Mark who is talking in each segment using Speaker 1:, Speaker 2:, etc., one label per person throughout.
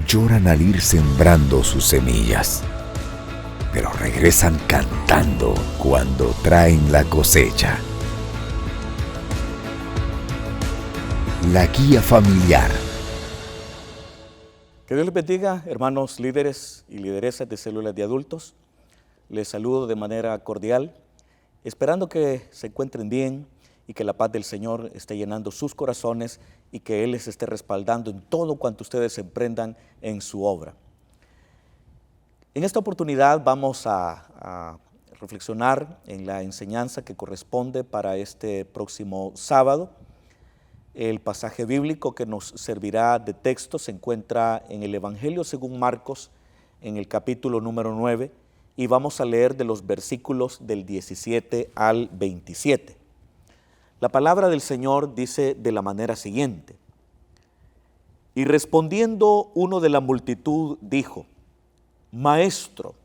Speaker 1: lloran al ir sembrando sus semillas, pero regresan cantando cuando traen la cosecha. La guía familiar.
Speaker 2: Que Dios les bendiga, hermanos líderes y lideresas de células de adultos. Les saludo de manera cordial, esperando que se encuentren bien y que la paz del Señor esté llenando sus corazones y que Él les esté respaldando en todo cuanto ustedes emprendan en su obra. En esta oportunidad vamos a reflexionar en la enseñanza que corresponde para este próximo sábado. El pasaje bíblico que nos servirá de texto se encuentra en el Evangelio según Marcos, en el capítulo número 9, y vamos a leer de los versículos del 17 al 27. La palabra del Señor dice de la manera siguiente: y respondiendo uno de la multitud dijo: Maestro,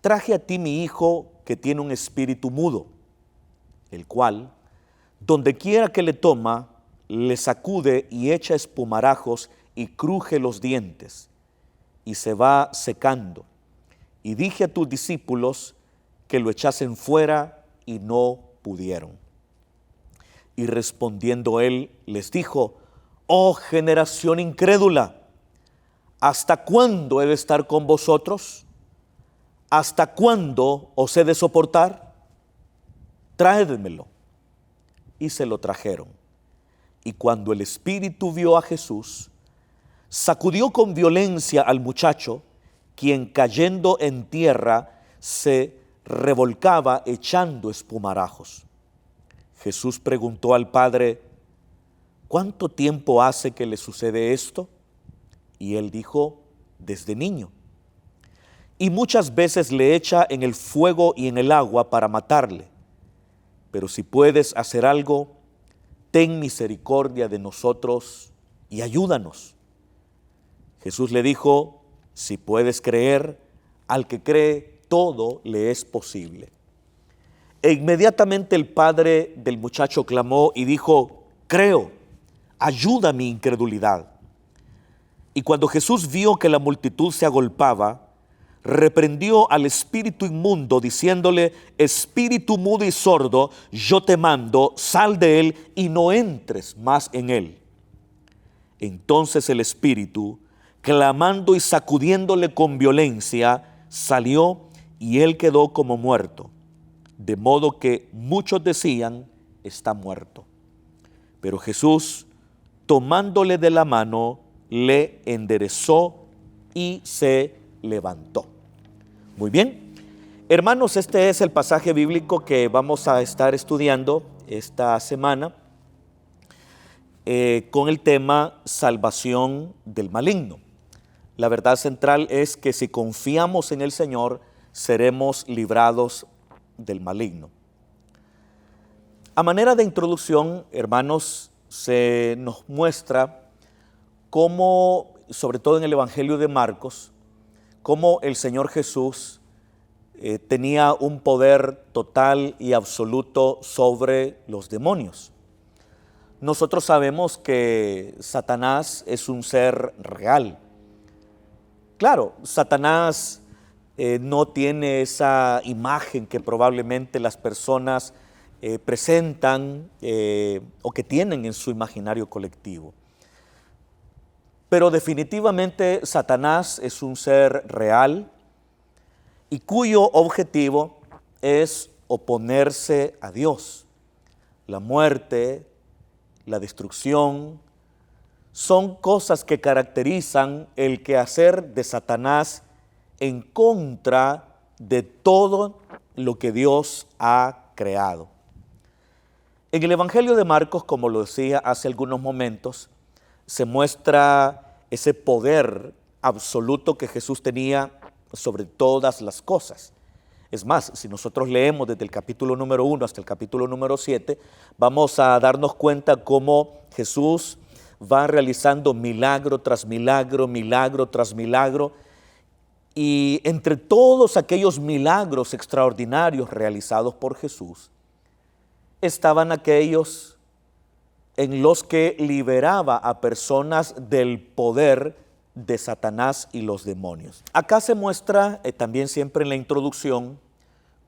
Speaker 2: traje a ti mi hijo que tiene un espíritu mudo, el cual, donde quiera que le toma, le sacude y echa espumarajos y cruje los dientes, y se va secando. Y dije a tus discípulos que lo echasen fuera, y no pudieron. Y respondiendo él, les dijo: Oh generación incrédula, ¿hasta cuándo he de estar con vosotros? ¿Hasta cuándo os he de soportar? Traédmelo. Y se lo trajeron. Y cuando el espíritu vio a Jesús, sacudió con violencia al muchacho, quien cayendo en tierra se revolcaba echando espumarajos. Jesús preguntó al padre: ¿cuánto tiempo hace que le sucede esto? Y él dijo: desde niño. Y muchas veces le echa en el fuego y en el agua para matarle. Pero si puedes hacer algo, ten misericordia de nosotros y ayúdanos. Jesús le dijo: si puedes creer, al que cree todo le es posible. E inmediatamente el padre del muchacho clamó y dijo: creo, ayuda mi incredulidad. Y cuando Jesús vio que la multitud se agolpaba, reprendió al espíritu inmundo, diciéndole: espíritu mudo y sordo, yo te mando, sal de él y no entres más en él. Entonces el espíritu, clamando y sacudiéndole con violencia, salió, y él quedó como muerto. De modo que muchos decían: está muerto. Pero Jesús, tomándole de la mano, le enderezó y se levantó. Muy bien, hermanos, este es el pasaje bíblico que vamos a estar estudiando esta semana con el tema salvación del maligno. La verdad central es que si confiamos en el Señor, seremos librados del maligno. A manera de introducción, hermanos, se nos muestra cómo, sobre todo en el Evangelio de Marcos, cómo el Señor Jesús tenía un poder total y absoluto sobre los demonios. Nosotros sabemos que Satanás es un ser real. Claro, Satanás no tiene esa imagen que probablemente las personas presentan o que tienen en su imaginario colectivo. Pero definitivamente Satanás es un ser real y cuyo objetivo es oponerse a Dios. La muerte, la destrucción, son cosas que caracterizan el quehacer de Satanás en contra de todo lo que Dios ha creado. En el Evangelio de Marcos, como lo decía hace algunos momentos, se muestra ese poder absoluto que Jesús tenía sobre todas las cosas. Es más, si nosotros leemos desde el capítulo número 1 hasta el capítulo número 7, vamos a darnos cuenta cómo Jesús va realizando milagro tras milagro, milagro tras milagro, y entre todos aquellos milagros extraordinarios realizados por Jesús, estaban aquellos en los que liberaba a personas del poder de Satanás y los demonios. Acá se muestra también siempre en la introducción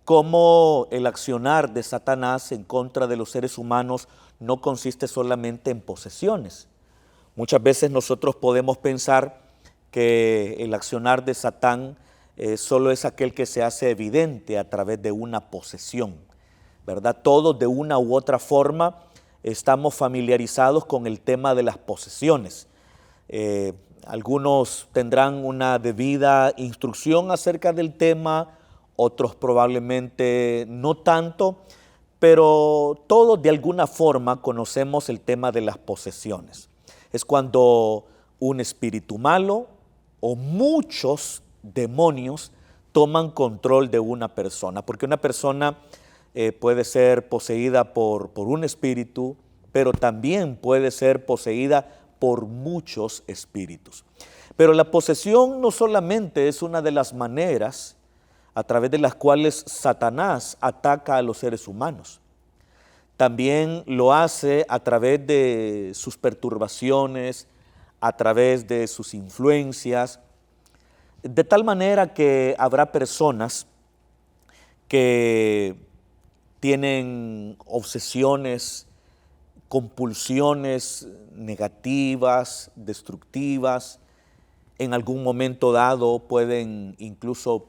Speaker 2: cómo el accionar de Satanás en contra de los seres humanos no consiste solamente en posesiones. Muchas veces nosotros podemos pensar que el accionar de Satán solo es aquel que se hace evidente a través de una posesión, ¿verdad? Todos de una u otra forma estamos familiarizados con el tema de las posesiones. Algunos tendrán una debida instrucción acerca del tema, otros probablemente no tanto, pero todos de alguna forma conocemos el tema de las posesiones. Es cuando un espíritu malo o muchos demonios toman control de una persona, porque una persona puede ser poseída por un espíritu, pero también puede ser poseída por muchos espíritus. Pero la posesión no solamente es una de las maneras a través de las cuales Satanás ataca a los seres humanos. También lo hace a través de sus perturbaciones, a través de sus influencias, de tal manera que habrá personas que tienen obsesiones, compulsiones negativas, destructivas. En algún momento dado pueden incluso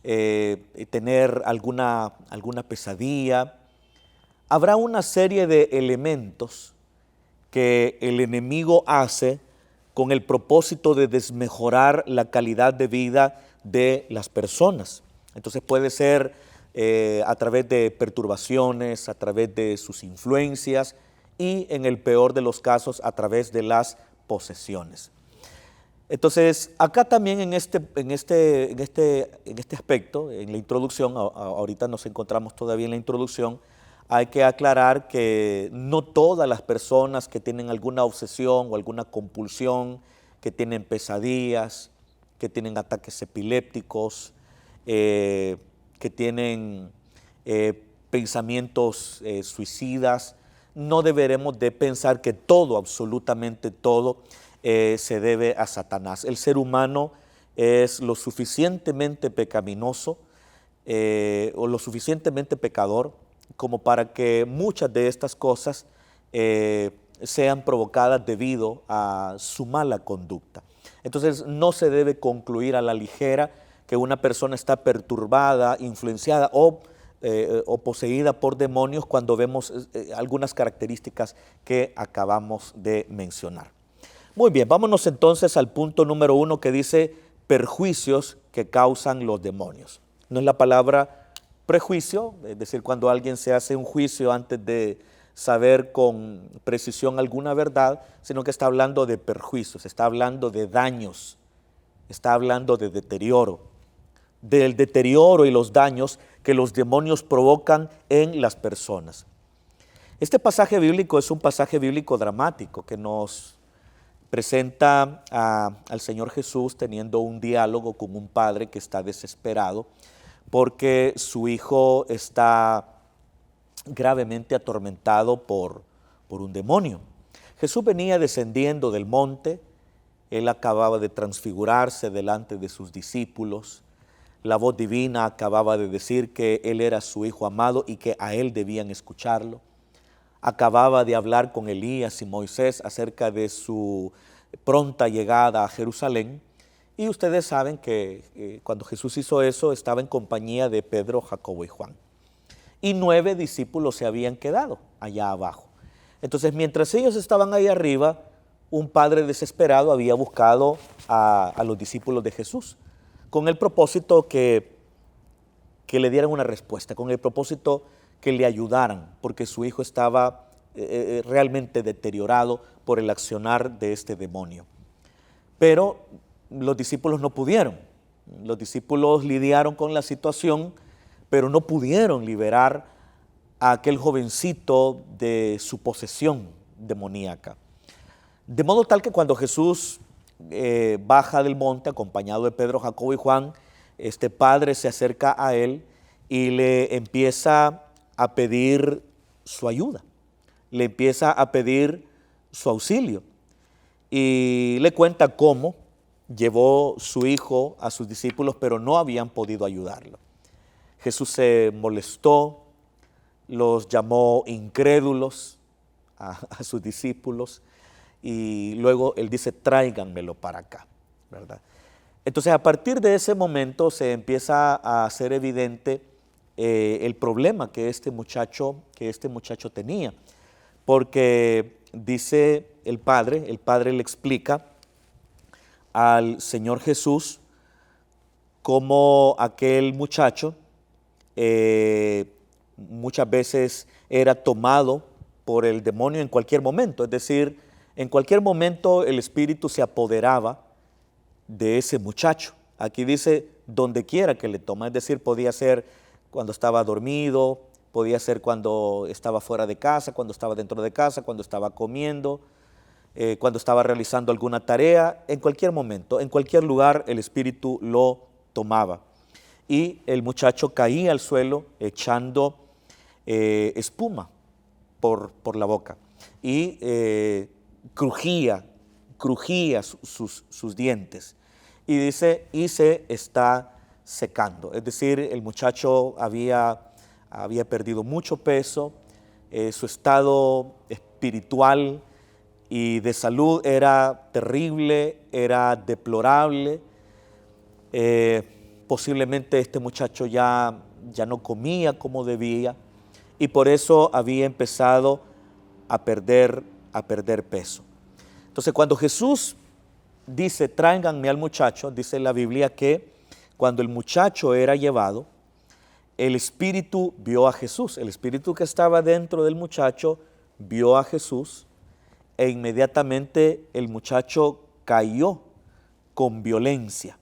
Speaker 2: tener alguna pesadilla. Habrá una serie de elementos que el enemigo hace con el propósito de desmejorar la calidad de vida de las personas. Entonces puede ser a través de perturbaciones, a través de sus influencias y en el peor de los casos a través de las posesiones. Entonces acá también en este aspecto, en la introducción, ahorita nos encontramos todavía en la introducción, hay que aclarar que no todas las personas que tienen alguna obsesión o alguna compulsión, que tienen pesadillas, que tienen ataques epilépticos, que tienen pensamientos suicidas, no deberemos de pensar que todo, absolutamente todo, se debe a Satanás. El ser humano es lo suficientemente pecaminoso o lo suficientemente pecador como para que muchas de estas cosas sean provocadas debido a su mala conducta. Entonces no se debe concluir a la ligera que una persona está perturbada, influenciada o poseída por demonios cuando vemos algunas características que acabamos de mencionar. Muy bien, vámonos entonces al punto número 1 que dice perjuicios que causan los demonios. No es la palabra prejuicio, es decir, cuando alguien se hace un juicio antes de saber con precisión alguna verdad, sino que está hablando de perjuicios, está hablando de daños, está hablando de deterioro, del deterioro y los daños que los demonios provocan en las personas. Este pasaje bíblico es un pasaje bíblico dramático que nos presenta al Señor Jesús teniendo un diálogo con un padre que está desesperado porque su hijo está gravemente atormentado por un demonio. Jesús venía descendiendo del monte, él acababa de transfigurarse delante de sus discípulos, la voz divina acababa de decir que él era su hijo amado y que a él debían escucharlo. Acababa de hablar con Elías y Moisés acerca de su pronta llegada a Jerusalén. Y ustedes saben que cuando Jesús hizo eso estaba en compañía de Pedro, Jacobo y Juan. Y 9 discípulos se habían quedado allá abajo. Entonces, mientras ellos estaban ahí arriba, un padre desesperado había buscado a los discípulos de Jesús con el propósito que le dieran una respuesta, con el propósito que le ayudaran, porque su hijo estaba realmente deteriorado por el accionar de este demonio. Pero los discípulos no pudieron. Los discípulos lidiaron con la situación, pero no pudieron liberar a aquel jovencito de su posesión demoníaca. De modo tal que cuando Jesús baja del monte acompañado de Pedro, Jacobo y Juan, este padre se acerca a él y le empieza a pedir su ayuda, le empieza a pedir su auxilio. y le cuenta cómo llevó su hijo a sus discípulos, pero no habían podido ayudarlo. Jesús se molestó, los llamó incrédulos a sus discípulos y luego él dice, tráiganmelo para acá, ¿verdad? Entonces, a partir de ese momento se empieza a hacer evidente el problema que este muchacho tenía, porque dice el padre le explica al Señor Jesús cómo aquel muchacho muchas veces era tomado por el demonio en cualquier momento, es decir, en cualquier momento el espíritu se apoderaba de ese muchacho. Aquí dice donde quiera que le toma, es decir, podía ser cuando estaba dormido, podía ser cuando estaba fuera de casa, cuando estaba dentro de casa, cuando estaba comiendo, cuando estaba realizando alguna tarea, en cualquier momento, en cualquier lugar el espíritu lo tomaba. Y el muchacho caía al suelo echando espuma por la boca y crujía sus dientes. Y dice, y se está secando. Es decir, el muchacho había perdido mucho peso, su estado espiritual y de salud era terrible, era deplorable. Posiblemente este muchacho ya no comía como debía y por eso había empezado a perder peso. Entonces, cuando Jesús dice, tráiganme al muchacho, dice la Biblia que cuando el muchacho era llevado, el espíritu vio a Jesús, el espíritu que estaba dentro del muchacho vio a Jesús e inmediatamente el muchacho cayó con violencia,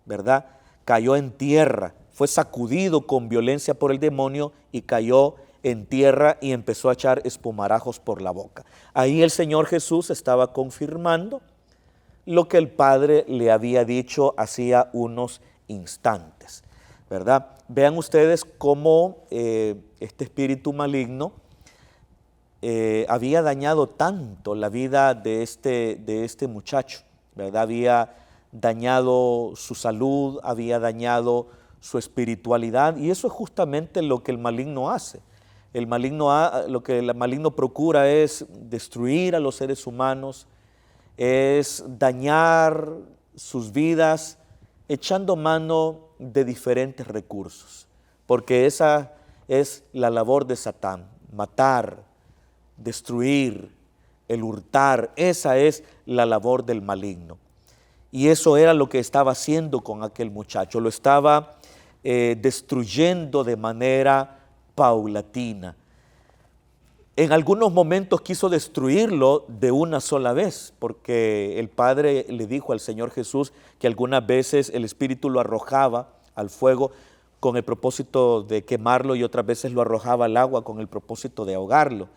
Speaker 2: ¿verdad? Cayó en tierra, fue sacudido con violencia por el demonio y cayó en tierra y empezó a echar espumarajos por la boca. Ahí el Señor Jesús estaba confirmando lo que el Padre le había dicho hacía unos instantes, ¿verdad? Vean ustedes cómo este espíritu maligno había dañado tanto la vida de este muchacho, ¿verdad? Había dañado su salud, había dañado su espiritualidad y eso es justamente lo que el maligno hace. Lo que el maligno procura es destruir a los seres humanos, es dañar sus vidas echando mano de diferentes recursos, porque esa es la labor de Satán, matar, destruir, el hurtar, esa es la labor del maligno. Y eso era lo que estaba haciendo con aquel muchacho, lo estaba destruyendo de manera paulatina. En algunos momentos quiso destruirlo de una sola vez, porque el Padre le dijo al Señor Jesús que algunas veces el Espíritu lo arrojaba al fuego con el propósito de quemarlo y otras veces lo arrojaba al agua con el propósito de ahogarlo.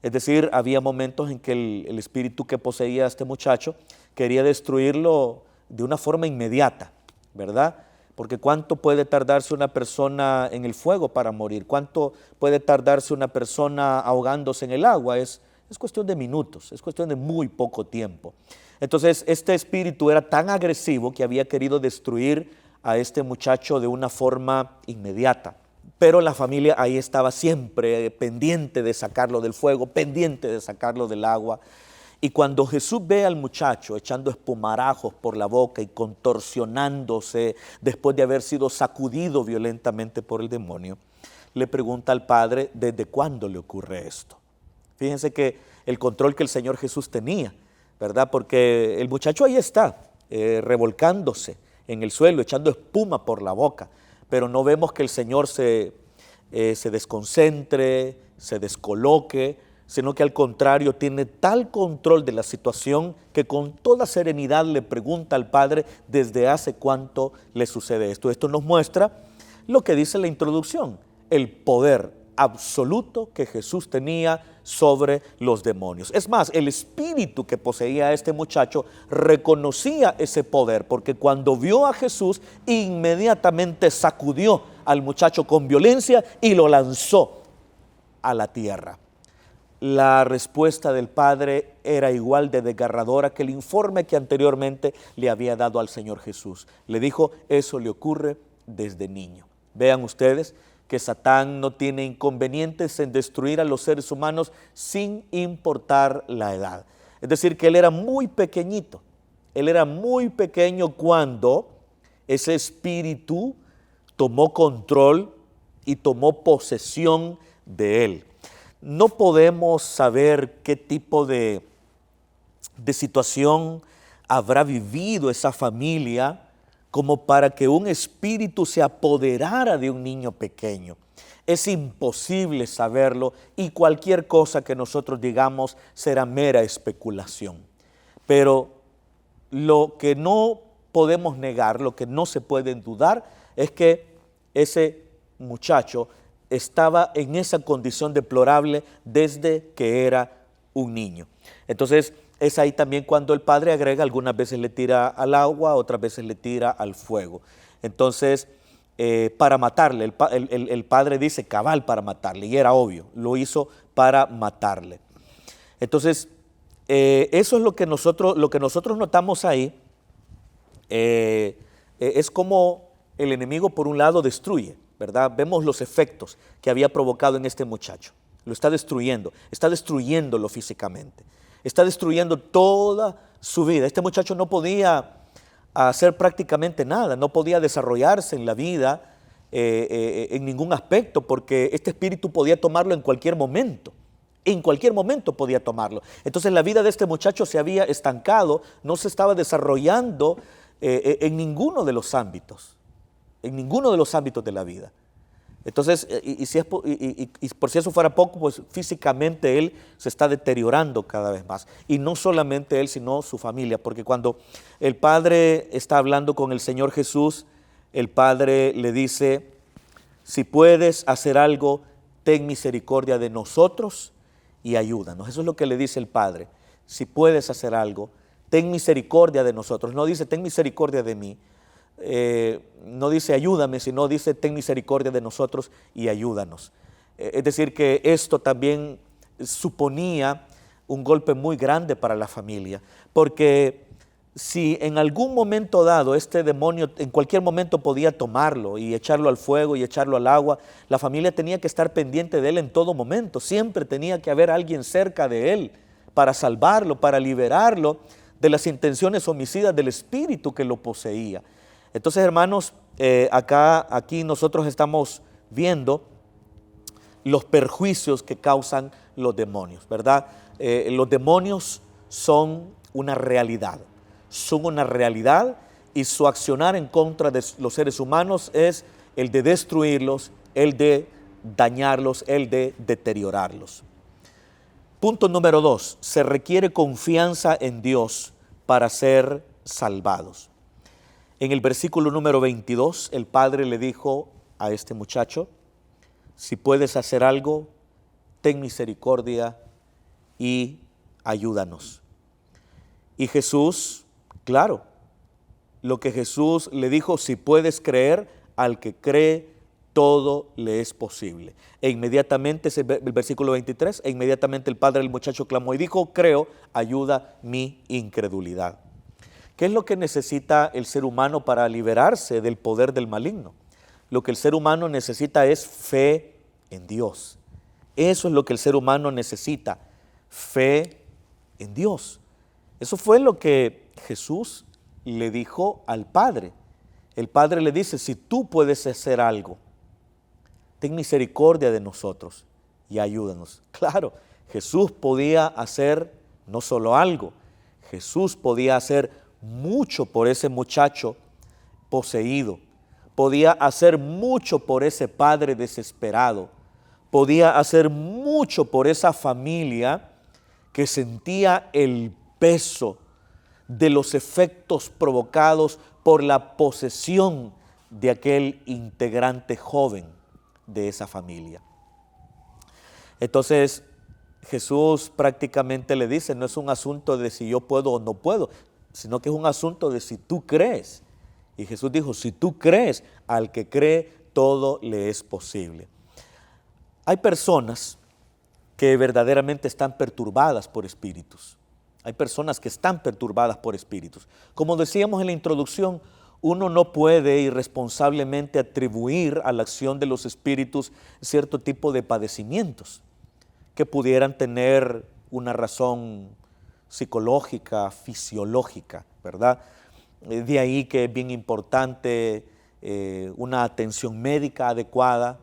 Speaker 2: Es decir, había momentos en que el espíritu que poseía a este muchacho quería destruirlo de una forma inmediata, ¿verdad? Porque ¿cuánto puede tardarse una persona en el fuego para morir? ¿Cuánto puede tardarse una persona ahogándose en el agua? Es cuestión de minutos, es cuestión de muy poco tiempo. Entonces, este espíritu era tan agresivo que había querido destruir a este muchacho de una forma inmediata. Pero la familia ahí estaba siempre pendiente de sacarlo del fuego, pendiente de sacarlo del agua. Y cuando Jesús ve al muchacho echando espumarajos por la boca y contorsionándose después de haber sido sacudido violentamente por el demonio, le pregunta al Padre, ¿desde cuándo le ocurre esto? Fíjense que el control que el Señor Jesús tenía, ¿verdad? Porque el muchacho ahí está, revolcándose en el suelo, echando espuma por la boca, pero no vemos que el Señor se desconcentre, se descoloque, sino que al contrario tiene tal control de la situación que con toda serenidad le pregunta al Padre desde hace cuánto le sucede esto. Esto nos muestra lo que dice la introducción, el poder absoluto que Jesús tenía sobre los demonios. Es más, el espíritu que poseía a este muchacho reconocía ese poder, porque cuando vio a Jesús, inmediatamente sacudió al muchacho con violencia y lo lanzó a la tierra. la respuesta del padre era igual de desgarradora que el informe que anteriormente le había dado al Señor Jesús. Le dijo, eso le ocurre desde niño. Vean ustedes que Satán no tiene inconvenientes en destruir a los seres humanos sin importar la edad. Es decir, que él era muy pequeñito. Él era muy pequeño cuando ese espíritu tomó control y tomó posesión de él. No podemos saber qué tipo de situación habrá vivido esa familia como para que un espíritu se apoderara de un niño pequeño. Es imposible saberlo y cualquier cosa que nosotros digamos será mera especulación. Pero lo que no podemos negar, lo que no se puede dudar, es que ese muchacho estaba en esa condición deplorable desde que era un niño. Entonces, es ahí también cuando el padre agrega, algunas veces le tira al agua, otras veces le tira al fuego. Entonces, para matarle, el padre dice cabal para matarle, y era obvio, lo hizo para matarle. Entonces, eso es lo que nosotros notamos ahí, es como el enemigo por un lado destruye, ¿verdad? Vemos los efectos que había provocado en este muchacho. Lo está destruyéndolo físicamente. Está destruyendo toda su vida. Este muchacho no podía hacer prácticamente nada, no podía desarrollarse en la vida en ningún aspecto, porque este espíritu podía tomarlo en cualquier momento. En cualquier momento podía tomarlo. Entonces la vida de este muchacho se había estancado, no se estaba desarrollando en ninguno de los ámbitos. En ninguno de los ámbitos de la vida. Entonces, y por si eso fuera poco, pues físicamente él se está deteriorando cada vez más. Y no solamente él, sino su familia, porque cuando el padre está hablando con el Señor Jesús, el padre le dice, si puedes hacer algo, ten misericordia de nosotros y ayúdanos. Eso es lo que le dice el padre. Si puedes hacer algo, ten misericordia de nosotros. No dice, ten misericordia de mí. No dice ayúdame, sino dice ten misericordia de nosotros y ayúdanos. Es decir, que esto también suponía un golpe muy grande para la familia, porque si en algún momento dado este demonio en cualquier momento podía tomarlo y echarlo al fuego y echarlo al agua, la familia tenía que estar pendiente de él en todo momento, siempre tenía que haber alguien cerca de él para salvarlo, para liberarlo de las intenciones homicidas del espíritu que lo poseía. Entonces, hermanos, aquí nosotros estamos viendo los perjuicios que causan los demonios, ¿verdad? Los demonios son una realidad y su accionar en contra de los seres humanos es el de destruirlos, el de dañarlos, el de deteriorarlos. Punto número 2, se requiere confianza en Dios para ser salvados. En el versículo número 22, el padre le dijo a este muchacho, si puedes hacer algo, ten misericordia y ayúdanos. Y Jesús, claro, lo que Jesús le dijo, si puedes creer, al que cree, todo le es posible. E inmediatamente, es el versículo 23, e inmediatamente el padre del muchacho clamó y dijo, creo, ayuda mi incredulidad. ¿Qué es lo que necesita el ser humano para liberarse del poder del maligno? Lo que el ser humano necesita es fe en Dios. Eso es lo que el ser humano necesita, fe en Dios. Eso fue lo que Jesús le dijo al Padre. El Padre le dice, si tú puedes hacer algo, ten misericordia de nosotros y ayúdanos. Claro, Jesús podía hacer no solo algo, Jesús podía hacer mucho por ese muchacho poseído, podía hacer mucho por ese padre desesperado, podía hacer mucho por esa familia que sentía el peso de los efectos provocados por la posesión de aquel integrante joven de esa familia. Entonces Jesús prácticamente le dice, no es un asunto de si yo puedo o no puedo, sino que es un asunto de si tú crees. Y Jesús dijo, si tú crees, al que cree todo le es posible. Hay personas que verdaderamente están perturbadas por espíritus. Hay personas que están perturbadas por espíritus. Como decíamos en la introducción, uno no puede irresponsablemente atribuir a la acción de los espíritus cierto tipo de padecimientos que pudieran tener una razón psicológica, fisiológica, ¿verdad? De ahí que es bien importante una atención médica adecuada,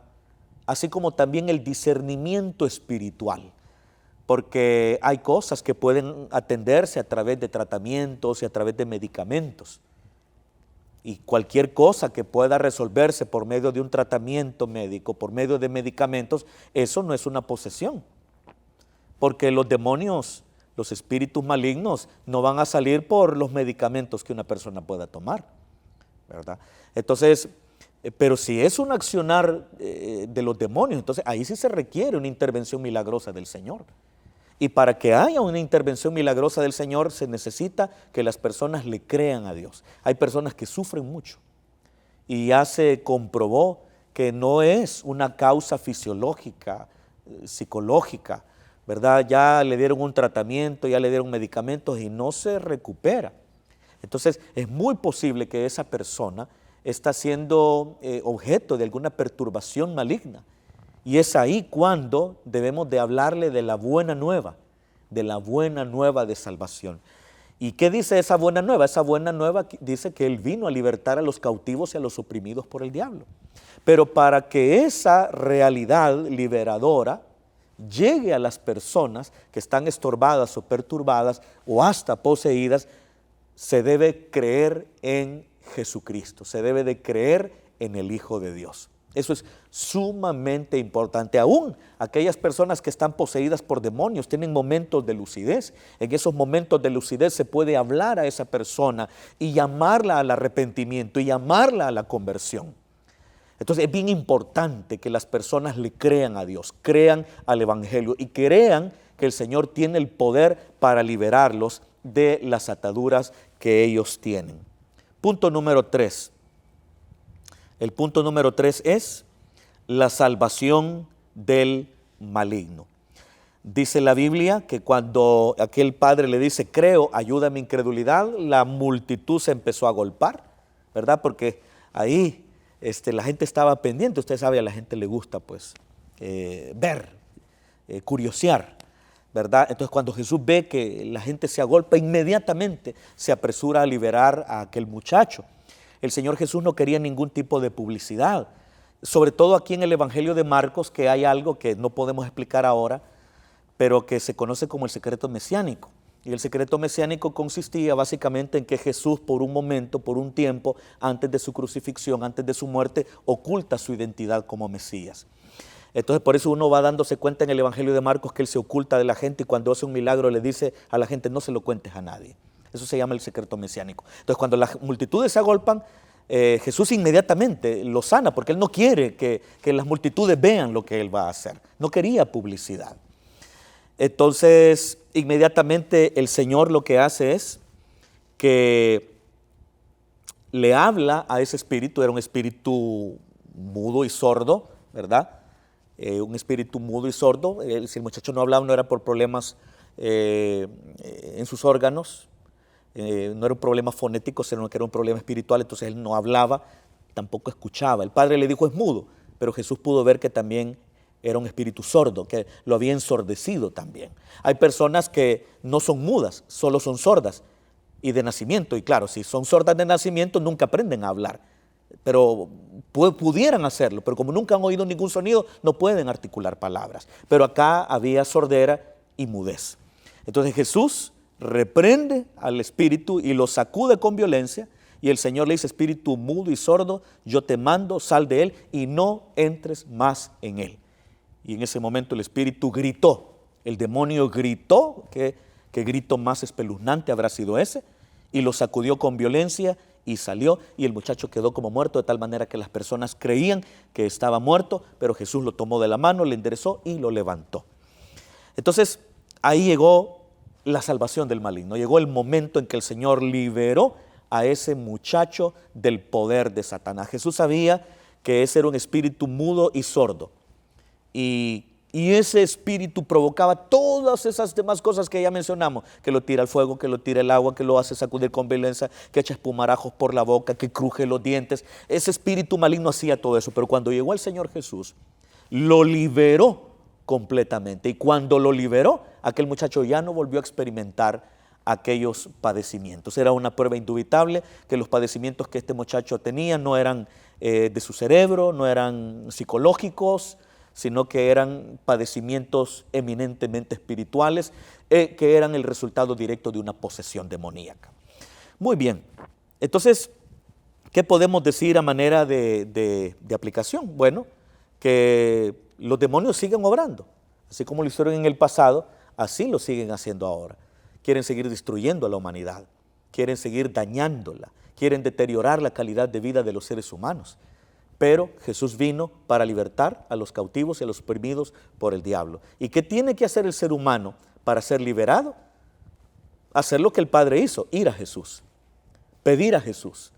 Speaker 2: así como también el discernimiento espiritual, porque hay cosas que pueden atenderse a través de tratamientos y a través de medicamentos. Y cualquier cosa que pueda resolverse por medio de un tratamiento médico, por medio de medicamentos, eso no es una posesión. Porque los demonios, los espíritus malignos, no van a salir por los medicamentos que una persona pueda tomar, ¿verdad? Entonces, pero si es un accionar de los demonios, entonces ahí sí se requiere una intervención milagrosa del Señor. Y para que haya una intervención milagrosa del Señor se necesita que las personas le crean a Dios. Hay personas que sufren mucho y ya se comprobó que no es una causa fisiológica, psicológica, ¿verdad? Ya le dieron un tratamiento, ya le dieron medicamentos y no se recupera. Entonces es muy posible que esa persona está siendo objeto de alguna perturbación maligna. Y es ahí cuando debemos de hablarle de la buena nueva de salvación. ¿Y qué dice esa buena nueva? Esa buena nueva dice que Él vino a libertar a los cautivos y a los oprimidos por el diablo. Pero para que esa realidad liberadora llegue a las personas que están estorbadas o perturbadas o hasta poseídas, se debe creer en Jesucristo, se debe de creer en el Hijo de Dios. Eso es sumamente importante. Aún aquellas personas que están poseídas por demonios tienen momentos de lucidez. En esos momentos de lucidez se puede hablar a esa persona y llamarla al arrepentimiento y llamarla a la conversión. Entonces es bien importante que las personas le crean a Dios, crean al Evangelio y crean que el Señor tiene el poder para liberarlos de las ataduras que ellos tienen. Punto número 3. El punto número 3 es la salvación del maligno. Dice la Biblia que cuando aquel padre le dice, creo, ayuda a mi incredulidad, la multitud se empezó a golpar, ¿verdad? Porque ahí la gente estaba pendiente. Usted sabe, a la gente le gusta pues ver, curiosear, ¿verdad? Entonces cuando Jesús ve que la gente se agolpa, inmediatamente se apresura a liberar a aquel muchacho. El Señor Jesús no quería ningún tipo de publicidad, sobre todo aquí en el Evangelio de Marcos, que hay algo que no podemos explicar ahora, pero que se conoce como el secreto mesiánico. Y el secreto mesiánico consistía básicamente en que Jesús por un momento, por un tiempo, antes de su crucifixión, antes de su muerte, oculta su identidad como Mesías. Entonces por eso uno va dándose cuenta en el Evangelio de Marcos que Él se oculta de la gente y cuando hace un milagro le dice a la gente, no se lo cuentes a nadie. Eso se llama el secreto mesiánico. Entonces cuando las multitudes se agolpan, Jesús inmediatamente lo sana porque Él no quiere que las multitudes vean lo que Él va a hacer. No quería publicidad. Entonces inmediatamente el Señor lo que hace es que le habla a ese espíritu. Era un espíritu mudo y sordo, ¿verdad? Un espíritu mudo y sordo. Si el muchacho no hablaba, no era por problemas en sus órganos, no era un problema fonético, sino que era un problema espiritual. Entonces él no hablaba, tampoco escuchaba. El padre le dijo, es mudo, pero Jesús pudo ver que también era un espíritu sordo, que lo había ensordecido también. Hay personas que no son mudas, solo son sordas y de nacimiento. Y claro, si son sordas de nacimiento, nunca aprenden a hablar, pero pudieran hacerlo, pero como nunca han oído ningún sonido, no pueden articular palabras. Pero acá había sordera y mudez. Entonces Jesús reprende al espíritu y lo sacude con violencia, y el Señor le dice, espíritu mudo y sordo, yo te mando, sal de él y no entres más en él. Y en ese momento el espíritu gritó, el demonio gritó, qué grito más espeluznante habrá sido ese, y lo sacudió con violencia y salió, y el muchacho quedó como muerto, de tal manera que las personas creían que estaba muerto, pero Jesús lo tomó de la mano, le enderezó y lo levantó. Entonces ahí llegó la salvación del maligno, llegó el momento en que el Señor liberó a ese muchacho del poder de Satanás. Jesús sabía que ese era un espíritu mudo y sordo, y Y ese espíritu provocaba todas esas demás cosas que ya mencionamos, que lo tira al fuego, que lo tira al agua, que lo hace sacudir con violencia, que echa espumarajos por la boca, que cruje los dientes. Ese espíritu maligno hacía todo eso, pero cuando llegó el Señor Jesús, lo liberó completamente. Y cuando lo liberó, aquel muchacho ya no volvió a experimentar aquellos padecimientos. Era una prueba indubitable que los padecimientos que este muchacho tenía no eran de su cerebro, no eran psicológicos, sino que eran padecimientos eminentemente espirituales, que eran el resultado directo de una posesión demoníaca. Muy bien, entonces, ¿qué podemos decir a manera de aplicación? Bueno, que los demonios siguen obrando, así como lo hicieron en el pasado, así lo siguen haciendo ahora. Quieren seguir destruyendo a la humanidad, quieren seguir dañándola, quieren deteriorar la calidad de vida de los seres humanos. Pero Jesús vino para libertar a los cautivos y a los oprimidos por el diablo. ¿Y qué tiene que hacer el ser humano para ser liberado? Hacer lo que el Padre hizo, ir a Jesús, pedir a Jesús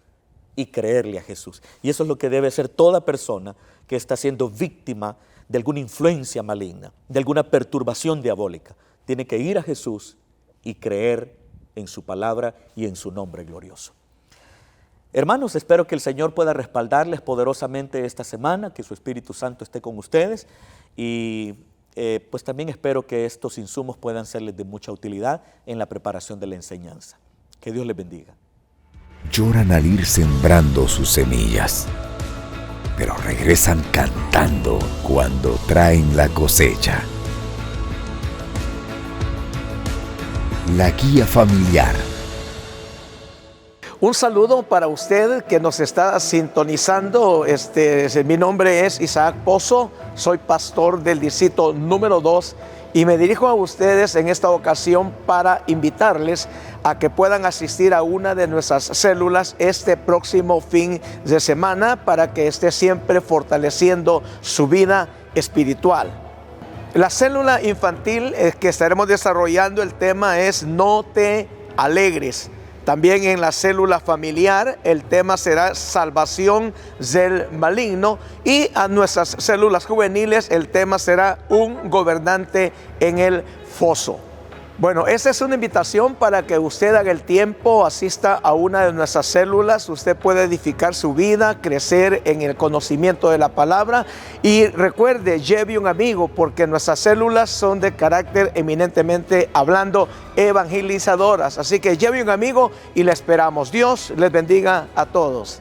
Speaker 2: y creerle a Jesús. Y eso es lo que debe hacer toda persona que está siendo víctima de alguna influencia maligna, de alguna perturbación diabólica. Tiene que ir a Jesús y creer en su palabra y en su nombre glorioso. Hermanos, espero que el Señor pueda respaldarles poderosamente esta semana, que su Espíritu Santo esté con ustedes y pues también espero que estos insumos puedan serles de mucha utilidad en la preparación de la enseñanza. Que Dios les bendiga.
Speaker 1: Lloran al ir sembrando sus semillas, pero regresan cantando cuando traen la cosecha. La guía familiar.
Speaker 3: Un saludo para usted que nos está sintonizando. Mi nombre es Isaac Pozo, soy pastor del distrito número 2 y me dirijo a ustedes en esta ocasión para invitarles a que puedan asistir a una de nuestras células este próximo fin de semana para que esté siempre fortaleciendo su vida espiritual. La célula infantil que estaremos desarrollando, el tema es No te alegres. También en la célula familiar el tema será salvación del maligno, y a nuestras células juveniles el tema será un gobernante en el foso. Bueno, esta es una invitación para que usted haga el tiempo, asista a una de nuestras células. Usted puede edificar su vida, crecer en el conocimiento de la palabra, y recuerde, lleve un amigo, porque nuestras células son de carácter eminentemente hablando evangelizadoras. Así que lleve un amigo y le esperamos. Dios les bendiga a todos.